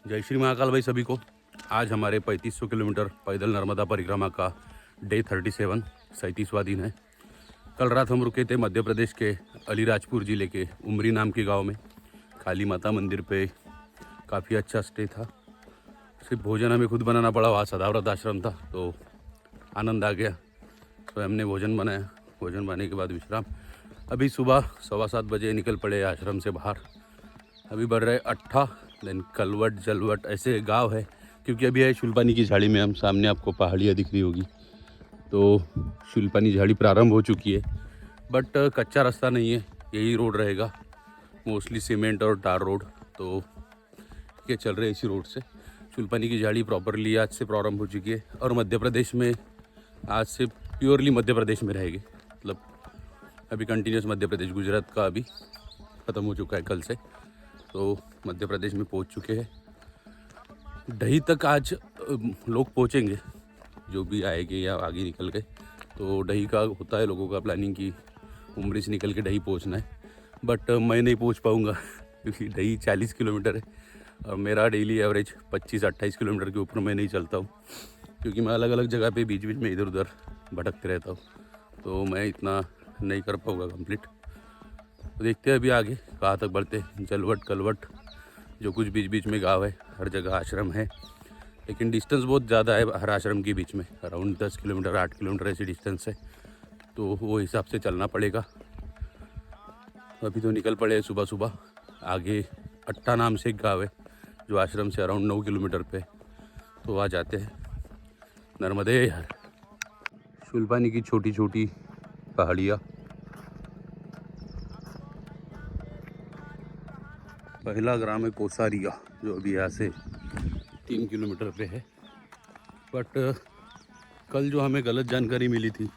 जय श्री महाकाल भाई सभी को। आज हमारे 3500 किलोमीटर पैदल नर्मदा परिक्रमा का डे 37 37वां दिन है। कल रात हम रुके थे मध्य प्रदेश के अलीराजपुर ज़िले के उमरी नाम के गांव में। काली माता मंदिर पे काफ़ी अच्छा स्टे था। सिर्फ भोजन हमें खुद बनाना पड़ा, वहाँ सदाव्रत आश्रम था तो आनंद आ गया। तो हमने भोजन बनाया, भोजन बनाने के बाद विश्राम। अभी सुबह 7:15 बजे निकल पड़े आश्रम से बाहर। अभी बढ़ रहे अट्ठा, देन कलवट जलवट ऐसे गांव है। क्योंकि अभी है शुल्पानी की झाड़ी में, हम सामने आपको पहाड़ियाँ दिख रही होगी तो शुल्पानी झाड़ी प्रारंभ हो चुकी है। बट कच्चा रास्ता नहीं है, यही रोड रहेगा, मोस्टली सीमेंट और टार रोड। तो ये चल रहे इसी रोड से। शुल्पानी की झाड़ी प्रॉपरली आज से प्रारंभ हो चुकी है और मध्य प्रदेश में आज से प्योरली मध्य प्रदेश में रहेगी। मतलब अभी कंटिन्यूस मध्य प्रदेश, गुजरात का अभी ख़त्म हो चुका है कल से, तो मध्य प्रदेश में पहुंच चुके हैं। दही तक आज लोग पहुंचेंगे, जो भी आएंगे या आगे निकल गए। तो दही का होता है लोगों का प्लानिंग कि उमरी से निकल के दही पहुंचना है। बट मैं नहीं पहुंच पाऊंगा क्योंकि दही 40 किलोमीटर है और मेरा डेली एवरेज 25-28 किलोमीटर के ऊपर मैं नहीं चलता हूँ, क्योंकि मैं अलग अलग जगह पे बीच बीच में इधर उधर भटकते रहता हूँ। तो मैं इतना नहीं कर पाऊँगा कंप्लीट। तो देखते हैं अभी आगे कहाँ तक बढ़ते। जलवट कलवट जो कुछ बीच बीच में गांव है, हर जगह आश्रम है, लेकिन डिस्टेंस बहुत ज़्यादा है हर आश्रम के बीच में। अराउंड 10 किलोमीटर 8 किलोमीटर ऐसी डिस्टेंस है, तो वो हिसाब से चलना पड़ेगा। अभी तो निकल पड़े सुबह सुबह। आगे अट्टा नाम से एक गाँव है जो आश्रम से अराउंड 9 किलोमीटर पे, तो वहाँ जाते हैं। नर्मदे हर। शुल्पानी की छोटी छोटी पहाड़ियाँ। पहला ग्राम है कोसारिया, जो अभी यहाँ से 3 किलोमीटर पे है। बट कल जो हमें गलत जानकारी मिली थी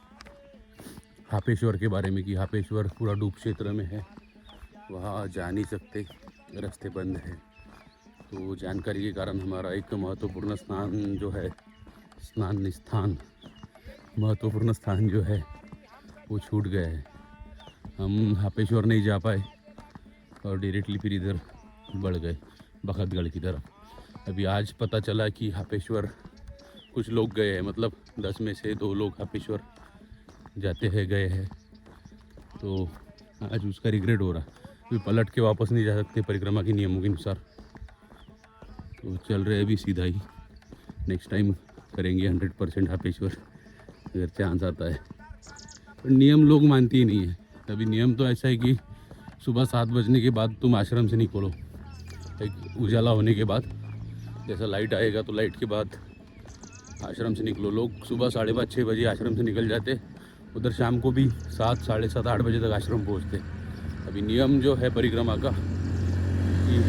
हापेश्वर के बारे में कि हापेश्वर पूरा डूब क्षेत्र में है, वहाँ जा नहीं सकते, रास्ते बंद हैं। तो जानकारी के कारण हमारा एक महत्वपूर्ण महत्वपूर्ण स्थान जो है वो छूट गया है। हम हापेश्वर नहीं जा पाए और डायरेक्टली फिर इधर बढ़ गए बखतगढ़ की तरफ। अभी आज पता चला कि हापेश्वर कुछ लोग गए हैं, मतलब 10 में से 2 लोग हापेश्वर जाते हैं गए हैं। तो आज उसका रिग्रेट हो रहा। अभी पलट के वापस नहीं जा सकते परिक्रमा के नियमों के अनुसार, तो चल रहे अभी सीधा ही। नेक्स्ट टाइम करेंगे 100% हापेश्वर अगर चांस आता है। पर नियम लोग मानते ही नहीं है। अभी नियम तो ऐसा है कि सुबह 7 बजने के बाद तुम आश्रम से निकलो, एक उजाला होने के बाद, जैसा लाइट आएगा तो लाइट के बाद आश्रम से निकलो। लोग सुबह 5:30-6 बजे आश्रम से निकल जाते, उधर शाम को भी 7, 7:30, 8 बजे तक आश्रम पहुंचते। अभी नियम जो है परिक्रमा का कि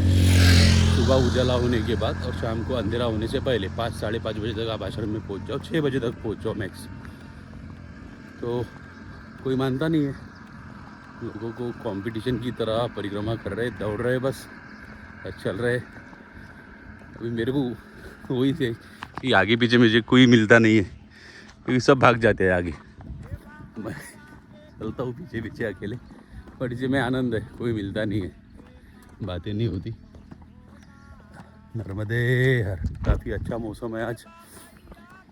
सुबह उजाला होने के बाद और शाम को अंधेरा होने से पहले 5, 5:30 बजे तक आप आश्रम में पहुंच जाओ, 6 बजे तक पहुंच जाओ मैक्स। तो कोई मानता नहीं है। लोगों को कंपटीशन की तरह परिक्रमा कर रहे, दौड़ रहे, बस चल रहे। अभी मेरे को वही थे कि आगे पीछे मुझे कोई मिलता नहीं है, क्योंकि सब भाग जाते हैं आगे। मैं चलता हूँ पीछे पीछे अकेले, पर इसमें आनंद है, कोई मिलता नहीं है, बातें नहीं होती। नर्मदे हर। काफ़ी अच्छा मौसम है आज,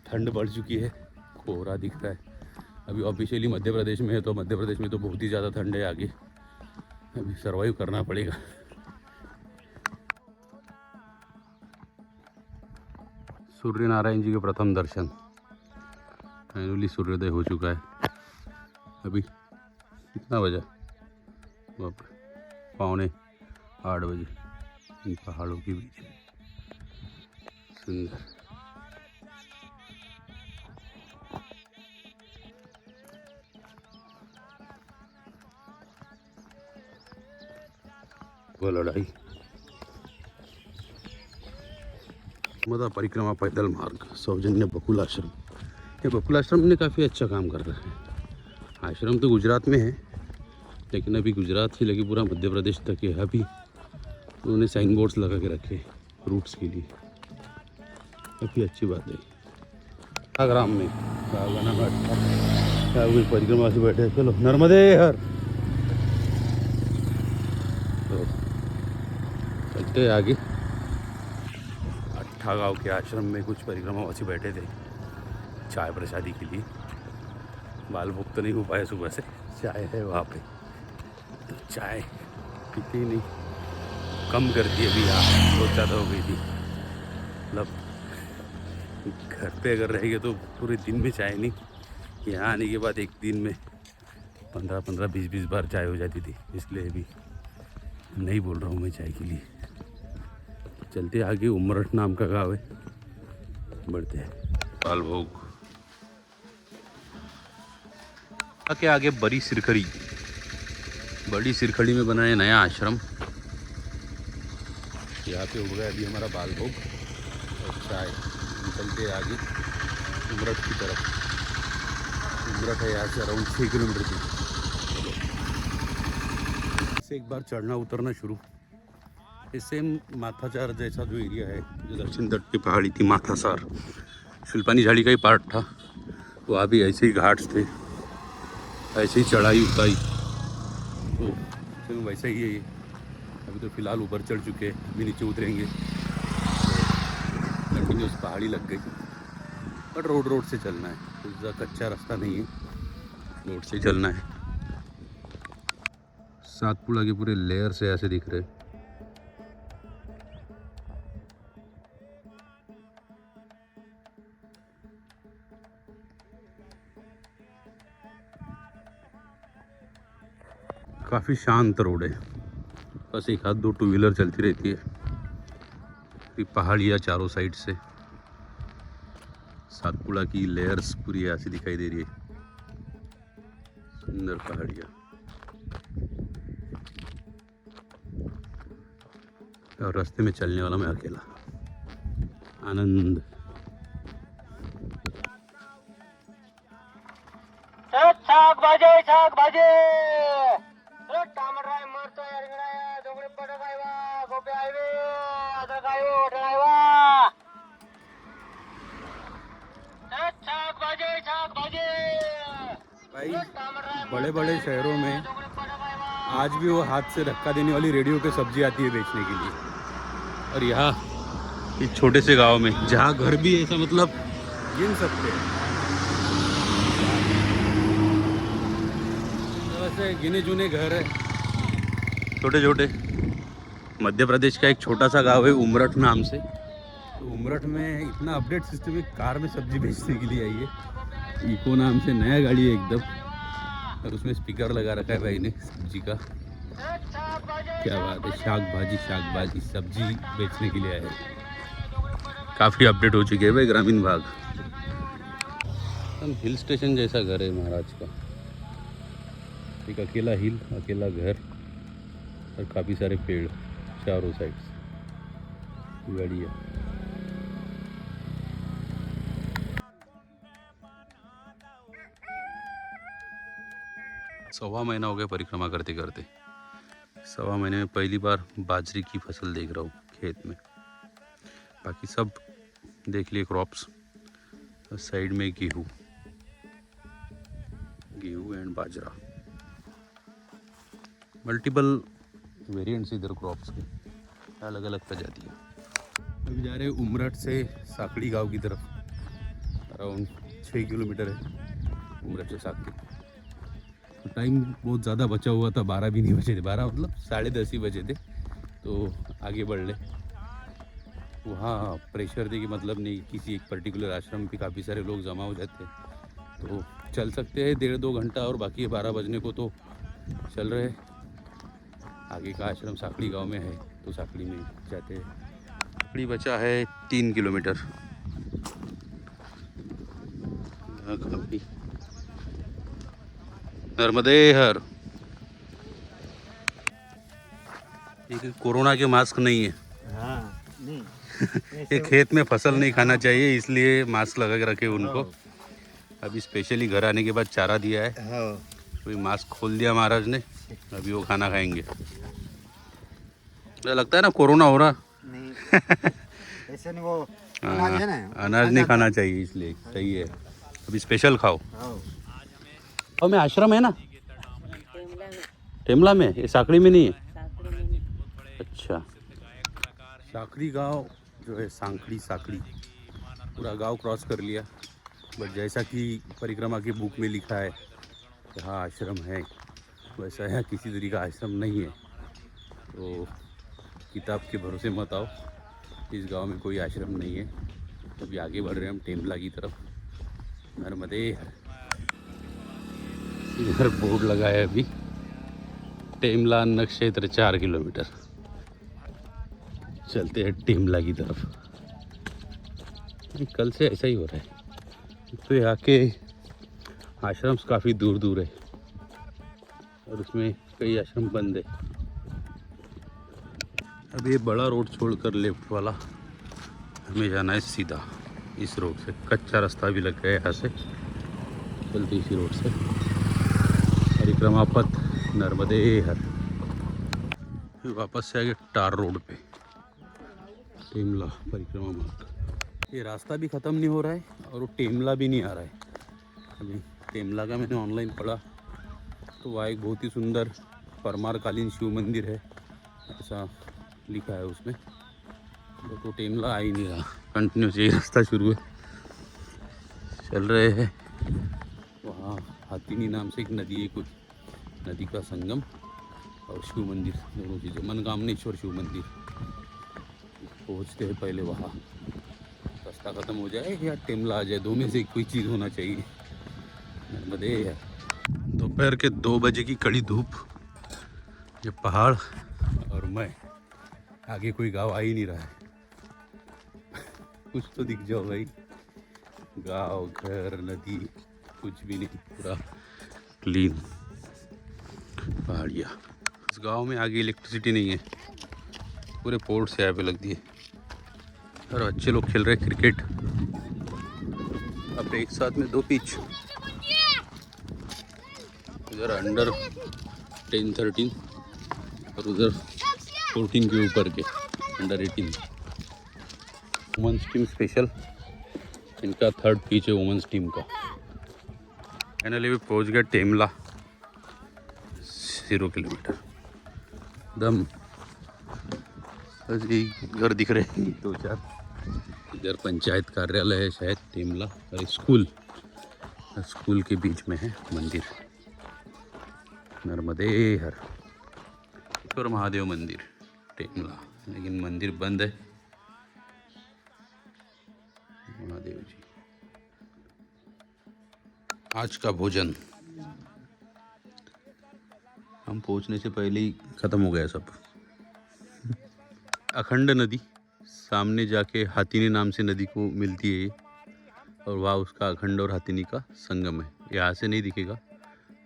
ठंड बढ़ चुकी है, कोहरा दिख रहा है। अभी ऑफिशियली मध्य प्रदेश में है, तो मध्य प्रदेश में तो बहुत ही ज़्यादा ठंड है। आगे अभी सर्वाइव करना पड़ेगा। सूर्य नारायण जी के प्रथम दर्शन, फाइनली सूर्योदय हो चुका है। अभी कितना बजा? बाप रे, 7:45 बजे इन पहाड़ों के बीच। सुंदर। वो लड़ाई। नर्मदा परिक्रमा पैदल मार्ग सौजन्य बकुल आश्रम। ये बकुल आश्रम ने काफ़ी अच्छा काम कर रखा है। आश्रम तो गुजरात में है, लेकिन अभी गुजरात से लगे पूरा मध्य प्रदेश तक है। अभी उन्होंने साइन बोर्ड्स लगा के रखे रूट्स के लिए, काफ़ी अच्छी बात है। ग्राम में परिक्रमा से बैठे, चलो नर्मदे हर। तो चलते आगे। मट्ठा गांव के आश्रम में कुछ परिक्रमावासी बैठे थे चाय प्रसादी के लिए। बाल भोग तो नहीं हो पाया सुबह से, चाय है वहाँ पे तो चाय पीते ही नहीं, कम कर दी अभी। यहाँ बहुत ज़्यादा हो गई थी। मतलब घर पे अगर रहेंगे तो पूरे दिन में चाय नहीं, यहाँ आने के बाद एक दिन में 15-15, 20-20 बार चाय हो जाती थी। इसलिए अभी नहीं बोल रहा हूँ मैं चाय के लिए। चलते आगे, उमरठ नाम का गाँव है, बढ़ते हैं। बाल भोग के आगे बड़ी सिरखड़ी, बड़ी सिरखड़ी में बना है नया आश्रम। यहाँ पे हो गया अभी हमारा बाल भोग और चाय। निकलते आगे उमरठ की तरफ। उमरठ है यहाँ से अराउंड 6 किलोमीटर की। से एक बार चढ़ना उतरना शुरू। ये सेम माथाचार जैसा जो एरिया है, जो दक्षिण तट की पहाड़ी थी माथासार, शिल्पानी झाड़ी का ही पार्ट था। वहाँ भी ऐसे ही घाट्स थे, ऐसे ही चढ़ाई उताई, तो वैसा ही है ये। अभी तो फ़िलहाल ऊपर चढ़ चुके हैं, अभी नीचे उतरेंगे। कंटिन्यूस पहाड़ी लग गई, बट रोड से चलना है, कुछ ज़्यादा कच्चा रास्ता नहीं है, रोड से चलना है। सातपुड़ा के पूरे लेयर से ऐसे दिख रहे। काफ़ी शांत रोड है, बस एक हाथ 2 टू व्हीलर चलती रहती है। फिर पहाड़ियाँ चारों साइड से, सातपुड़ा की लेयर्स पूरी ऐसी दिखाई दे रही है, सुंदर पहाड़ियाँ। और रास्ते में चलने वाला मैं अकेला। आनंद। शाक भाजे टमाटर मरतो डोंगरी पटक आयवा गोबी आयवे अदरक आयवे वटण आयवा शाक भाजे। भाई बड़े बड़े शहरों में आज भी वो हाथ से धक्का देने वाली रेडियो पे सब्जी आती है बेचने के लिए, और यहाँ इस छोटे से गांव में जहाँ घर भी ऐसा मतलब गिन सकते हैं, वैसे गिने चुने घर है छोटे छोटे। मध्य प्रदेश का एक छोटा सा गांव है उमरठ नाम से। तो उमरठ में इतना अपडेट सिस्टम है, कार में सब्जी बेचने के लिए आई है। इको नाम से नया गाड़ी है एकदम, और उसमें स्पीकर लगा रखा है भाई ने सब्जी का। क्या बात है, शाक भाजी सब्जी बेचने के लिए आए हैं। काफ़ी अपडेट हो चुके हैं भाई ग्रामीण भाग। हम हिल स्टेशन जैसा घर है महाराज का, एक अकेला हिल, अकेला घर और काफ़ी सारे पेड़ चारों साइड, बढ़िया। सवा महीना हो गया परिक्रमा करते करते। सवा महीने में पहली बार बाजरे की फसल देख रहा हूँ खेत में। बाकी सब देख लिए क्रॉप्स, साइड में गेहूँ एंड बाजरा, मल्टीपल वेरिएंट्स इधर क्रॉप्स के, अलग अलग प्रजातियाँ। अभी जा रहे हैं उमरठ से साकड़ी गांव की तरफ। अराउंड 6 किलोमीटर है उमरठ से साकड़ी। तो टाइम बहुत ज़्यादा बचा हुआ था, 12 भी नहीं बचे थे, 12 मतलब 10:30 ही बजे थे। तो आगे बढ़ ले। वहाँ प्रेशर दे कि मतलब नहीं, किसी एक पर्टिकुलर आश्रम पे काफ़ी सारे लोग जमा हो जाते हैं, तो चल सकते हैं 1.5-2 घंटा, और बाकी 12 बजने को तो चल रहे। आगे का आश्रम साकड़ी गांव में है, तो साकड़ी में जाते हैं। साकड़ी बचा है 3 किलोमीटर। नर्मदे हर। ये कोरोना के मास्क नहीं है। हाँ, नहीं ये खेत में फसल नहीं खाना चाहिए, इसलिए मास्क लगा के रखे उनको। अभी स्पेशली घर आने के बाद चारा दिया है, अभी मास्क खोल दिया महाराज ने, अभी वो खाना खाएंगे। लगता है ना कोरोना हो रहा। नहीं ऐसे नहीं, वो अनाज है ना, अनाज नहीं खाना चाहिए, इसलिए सही है। अभी स्पेशल खाओ। और में आश्रम है ना टेमला में, ये साकड़ी में नहीं है। अच्छा, साकड़ी गांव जो है सांकड़ी साकड़ी, पूरा गांव क्रॉस कर लिया। बट जैसा कि परिक्रमा की बुक में लिखा है यहाँ आश्रम है, वैसा यहाँ किसी तरीके का आश्रम नहीं है। तो किताब के भरोसे मत आओ, इस गांव में कोई आश्रम नहीं है। अभी आगे बढ़ रहे हैं हम टेम्पला की तरफ। नर्मदे इधर बोर्ड लगा है अभी, टेमला अन्न क्षेत्र 4 किलोमीटर। चलते हैं टेमला की तरफ। कल से ऐसा ही हो रहा है, तो यहाँ के आश्रम काफ़ी दूर दूर है और उसमें कई आश्रम बंद है। अब ये बड़ा रोड छोड़कर लेफ्ट वाला हमें जाना है सीधा इस रोड से। कच्चा रास्ता भी लग गया है यहाँ से, चलते इसी रोड से परिक्रमा पथ नर्मदे हर। फिर वापस से आगे टार रोड पे टेमला परिक्रमा मार्ग। ये रास्ता भी ख़त्म नहीं हो रहा है और वो टेमला भी नहीं आ रहा है। अभी टेमला का मैंने ऑनलाइन पढ़ा तो वहाँ एक बहुत ही सुंदर परमार कालीन शिव मंदिर है, ऐसा लिखा है उसमें। तो टेमला आ ही नहीं रहा, कंटिन्यूस यही रास्ता शुरू है। चल रहे हैं वहाँ हाथीनी नाम से एक नदी है, कुछ नदी का संगम और शिव मंदिर, दोनों चीज़ें। मनकामनेश्वर शिव मंदिर पहुँचते हैं पहले वहाँ। रास्ता ख़त्म हो जाए या टेमला आ जाए, दो में से कोई चीज़ होना चाहिए। नर्मदे है। दोपहर के 2 बजे की कड़ी धूप, ये पहाड़ और मैं, आगे कोई गांव आ ही नहीं रहा है। कुछ तो दिख जाओ भाई, गांव घर नदी कुछ भी नहीं, पूरा क्लीन पहाड़िया। इस गांव में आगे इलेक्ट्रिसिटी नहीं है, पूरे पोर्ट से यहाँ पे लग दिए और बच्चे लोग खेल रहे हैं क्रिकेट। अब एक साथ में 2 पिच, इधर अंडर 10-13 और उधर 14 के ऊपर के अंडर 18। वुमेंस टीम स्पेशल, इनका 3rd पिच है वुमेंस टीम का। फाइनली भी पहुंच गया टेमला 0 किलोमीटर दम। घर दिख रहे हैं 2-4, इधर पंचायत कार्यालय है शायद टेमला, और स्कूल के बीच में है मंदिर नर्मदे हर। और महादेव मंदिर टेमला, लेकिन मंदिर बंद है। महादेव जी। आज का भोजन हम पहुंचने से पहले ही ख़त्म हो गया सब। अखंड नदी सामने जाके हाथीनी नाम से नदी को मिलती है ये, और वहाँ उसका अखंड और हाथीनी का संगम है। यहाँ से नहीं दिखेगा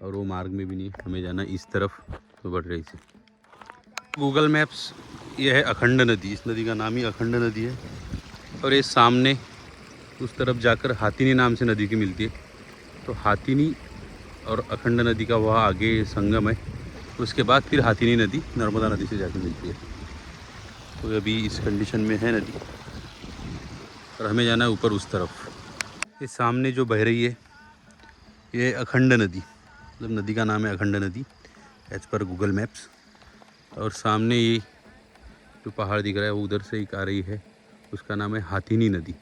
और वो मार्ग में भी नहीं, हमें जाना इस तरफ, तो बढ़ रही से। गूगल मैप्स, ये है अखंड नदी, इस नदी का नाम ही अखंड नदी है। और ये सामने उस तरफ जाकर हाथीनी नाम से नदी की मिलती है। तो हाथीनी और अखंड नदी का वहाँ आगे संगम है, उसके बाद फिर हाथीनी नदी नर्मदा नदी से जाकर मिलती है। तो अभी इस कंडीशन में है नदी और हमें जाना है ऊपर उस तरफ। ये सामने जो बह रही है ये अखंड नदी, मतलब नदी का नाम है अखंड नदी एज पर गूगल मैप्स। और सामने ये जो पहाड़ दिख रहा है वो उधर से एक आ रही है, उसका नाम है हाथीनी नदी।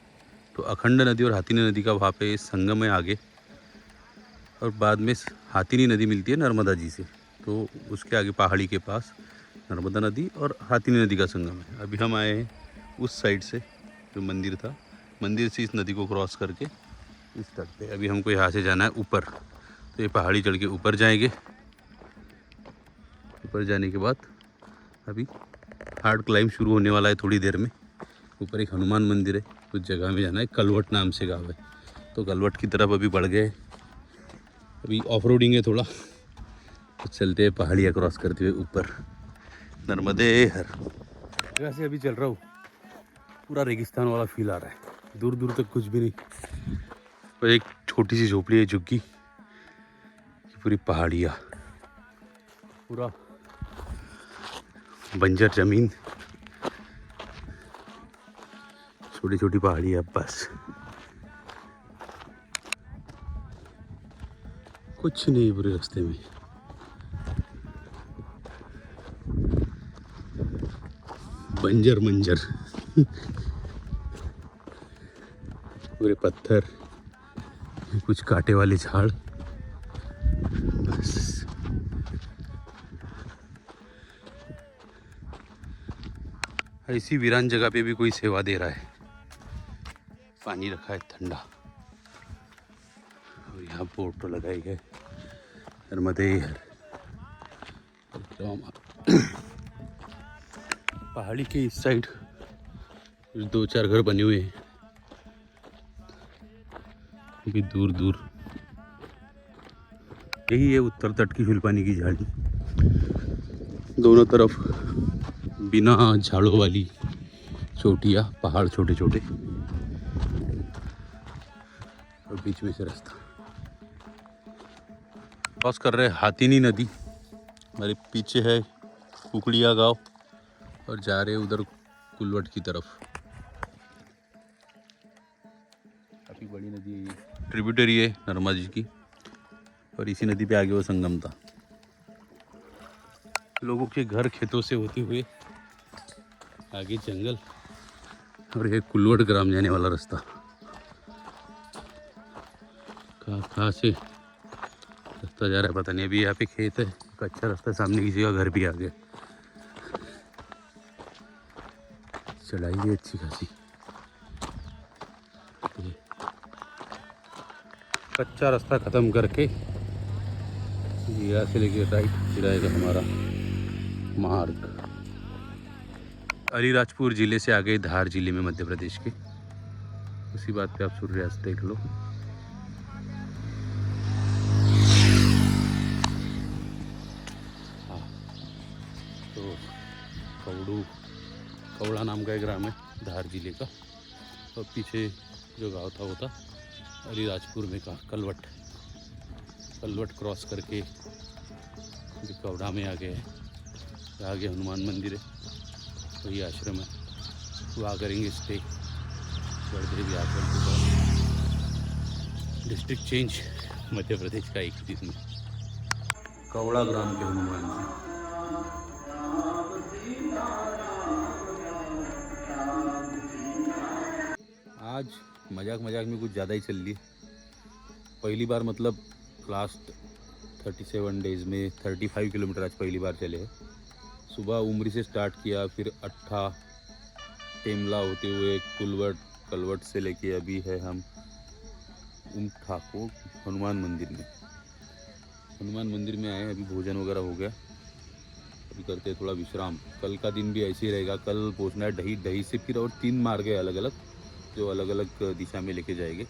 तो अखंड नदी और हाथीनी नदी का वहाँ पे संगम है आगे, और बाद में हाथीनी नदी मिलती है नर्मदा जी से। तो उसके आगे पहाड़ी के पास नर्मदा नदी और हाथीनी नदी का संगम है। अभी हम आए हैं उस साइड से जो मंदिर था, मंदिर से इस नदी को क्रॉस करके इस तट पे। अभी हमको यहाँ से जाना है ऊपर, तो ये पहाड़ी चढ़ के ऊपर जाएंगे। ऊपर जाने के बाद अभी हार्ड क्लाइंब शुरू होने वाला है थोड़ी देर में। ऊपर एक हनुमान मंदिर है, कुछ जगह में जाना है, कलवट नाम से गाँव है, तो कलवट की तरफ अभी बढ़ गए। अभी ऑफ रोडिंग है थोड़ा, तो चलते हैं पहाड़ियाँ क्रॉस करते हुए ऊपर नर्मदे हर। जगह से अभी चल रहा हूँ, पूरा रेगिस्तान वाला फील आ रहा है, दूर दूर तक कुछ भी नहीं, और एक छोटी सी झोपड़ी है झुग्गी, पूरी पहाड़ियाँ, पूरा बंजर जमीन, छोटी छोटी पहाड़ियाँ, बस कुछ नहीं पूरे रास्ते में। बंजर मंजर पूरे पत्थर, कुछ कांटे वाले झाड़, बस। ऐसी वीरान जगह पे भी कोई सेवा दे रहा है। पानी रखा है ठंडा, और यहाँ बोर्ड तो लगाई गए नर्मदे हर। पहाड़ी के इस साइड 2-4 घर बने हुए हैं, भी दूर दूर। यही है उत्तर तट की फिलपानी की झाड़ी। दोनों तरफ बिना झाड़ों वाली चोटियाँ, पहाड़ छोटे छोटे, और बीच में से रास्ता। क्रॉस कर रहे हाथीनी नदी। हमारे पीछे है कुकड़िया गांव, और जा रहे उधर कुलवट की तरफ। काफ़ी बड़ी नदी है, ट्रिब्यूटरी है नर्मदा जी की, और इसी नदी पे आगे वो संगम था। लोगों के घर खेतों से होते हुए आगे जंगल, और ये कुलवट ग्राम जाने वाला रास्ता। कहाँ से रास्ता जा रहा है पता नहीं। अभी यहाँ पे खेत है, अच्छा रास्ता, सामने किसी का घर भी आ गया। चढ़ाई है अच्छी खासी। कच्चा रास्ता ख़त्म करके यहाँ से लेके राइट फिर आएगा हमारा मार्ग। अलीराजपुर ज़िले से आगे धार ज़िले में, मध्य प्रदेश के। उसी बात पे आप सूर्यास्त देख लो। हाँ, तो कौड़ा नाम का एक ग्राम है धार ज़िले का, और पीछे जो गांव था वो था अलीराजपुर में का कलवट क्रॉस करके कौड़ा में आ गए हैं। आगे हनुमान मंदिर है, वही आश्रम है, वहाँ करेंगे स्टे। बड़े भी आश्रम के पास। डिस्ट्रिक्ट चेंज मध्य प्रदेश का एक दिन में। कौड़ा ग्राम के हनुमान जी। आज मजाक में कुछ ज़्यादा ही चल रही। पहली बार, मतलब लास्ट 37 डेज़ में 35 किलोमीटर आज पहली बार चले हैं। सुबह उमरी से स्टार्ट किया, फिर अट्ठा टेमला होते हुए कलवट से लेके अभी है हम ठाकुर हनुमान मंदिर में आए। अभी भोजन वगैरह हो गया, अभी करते हैं थोड़ा विश्राम। कल का दिन भी ऐसे ही रहेगा। कल पहुंचना है डही से, फिर और 3 मार्ग है अलग अलग, जो अलग अलग दिशा में लेके जाएंगे।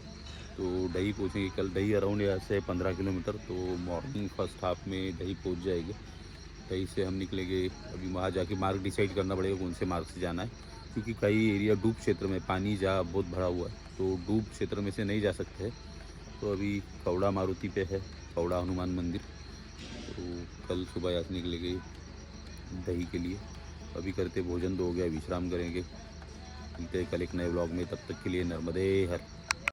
तो डही पहुँचेंगे कल। डही अराउंड यहाँ से 15 किलोमीटर, तो मॉर्निंग फर्स्ट हाफ में डही पहुँच जाएंगे। डही से हम निकलेंगे। अभी वहाँ जाके मार्ग डिसाइड करना पड़ेगा कौन से मार्ग से जाना है, क्योंकि कई एरिया डूब क्षेत्र में पानी जहाँ बहुत भरा हुआ है, तो डूब क्षेत्र में से नहीं जा सकते हैं। तो अभी कौड़ा मारुति पे है, कौड़ा हनुमान मंदिर। तो कल सुबह यहाँ से निकलेंगे दही के लिए। अभी करते भोजन तो हो गया, विश्राम करेंगे। मिलते हैं कल एक नए व्लॉग में। तब तक के लिए नर्मदे हर।